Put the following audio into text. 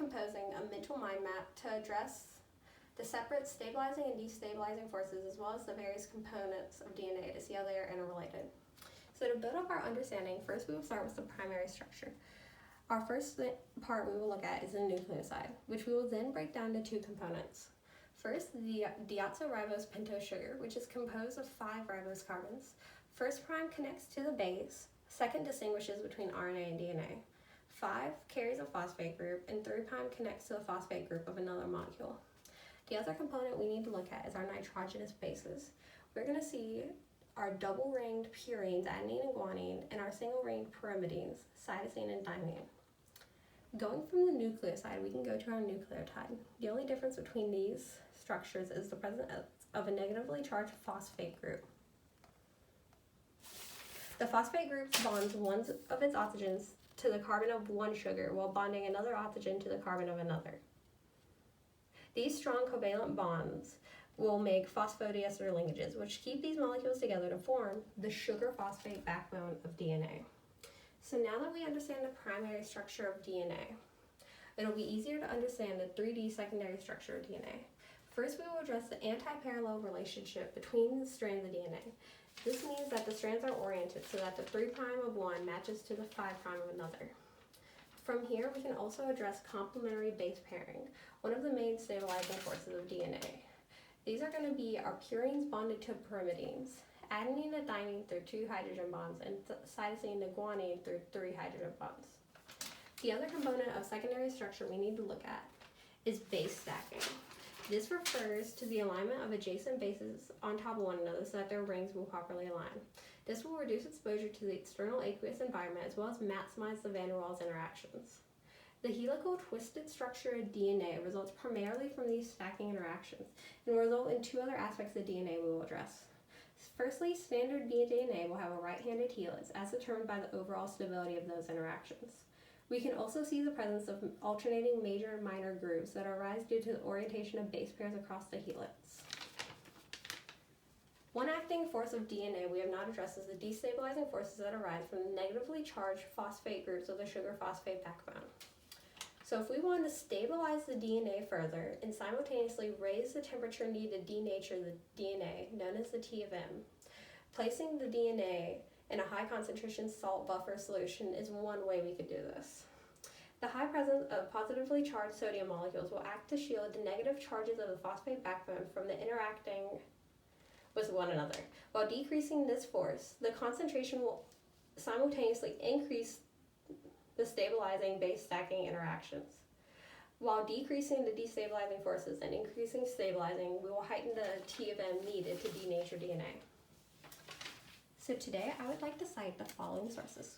composing a mental mind map to address the separate stabilizing and destabilizing forces as well as the various components of DNA to see how they are interrelated. So to build up our understanding, first we will start with the primary structure. Our first part we will look at is the nucleoside, which we will then break down into two components. First, the deoxyribose pentose sugar, which is composed of 5 ribose carbons. First prime connects to the base, second distinguishes between RNA and DNA. 5 carries a phosphate group, and 3 prime connects to the phosphate group of another molecule. The other component we need to look at is our nitrogenous bases. We're going to see our double-ringed purines, adenine and guanine, and our single-ringed pyrimidines, cytosine and thymine. Going from the nucleoside, we can go to our nucleotide. The only difference between these structures is the presence of a negatively charged phosphate group. The phosphate group bonds one of its oxygens to the carbon of one sugar while bonding another oxygen to the carbon of another. These strong covalent bonds will make phosphodiester linkages, which keep these molecules together to form the sugar-phosphate backbone of DNA. So now that we understand the primary structure of DNA, it'll be easier to understand the 3D secondary structure of DNA. First, we will address the anti-parallel relationship between the strands of DNA. This means that the strands are oriented so that the 3' of one matches to the 5' of another. From here, we can also address complementary base pairing, one of the main stabilizing forces of DNA. These are going to be our purines bonded to pyrimidines, adenine to thymine through 2 hydrogen bonds, and cytosine to guanine through 3 hydrogen bonds. The other component of secondary structure we need to look at is base stacking. This refers to the alignment of adjacent bases on top of one another so that their rings will properly align. This will reduce exposure to the external aqueous environment as well as maximize the van der Waals interactions. The helical twisted structure of DNA results primarily from these stacking interactions and will result in 2 other aspects of DNA we will address. Firstly, standard DNA will have a right-handed helix as determined by the overall stability of those interactions. We can also see the presence of alternating major and minor grooves that arise due to the orientation of base pairs across the helix. One acting force of DNA we have not addressed is the destabilizing forces that arise from the negatively charged phosphate groups of the sugar-phosphate backbone. So if we want to stabilize the DNA further and simultaneously raise the temperature needed to denature the DNA, known as the T of M, placing the DNA in a high concentration salt buffer solution is one way we could do this. The high presence of positively charged sodium molecules will act to shield the negative charges of the phosphate backbone from the interacting with one another. While decreasing this force, the concentration will simultaneously increase the stabilizing base stacking interactions. While decreasing the destabilizing forces and increasing stabilizing, we will heighten the T of M needed to denature DNA. So today I would like to cite the following sources.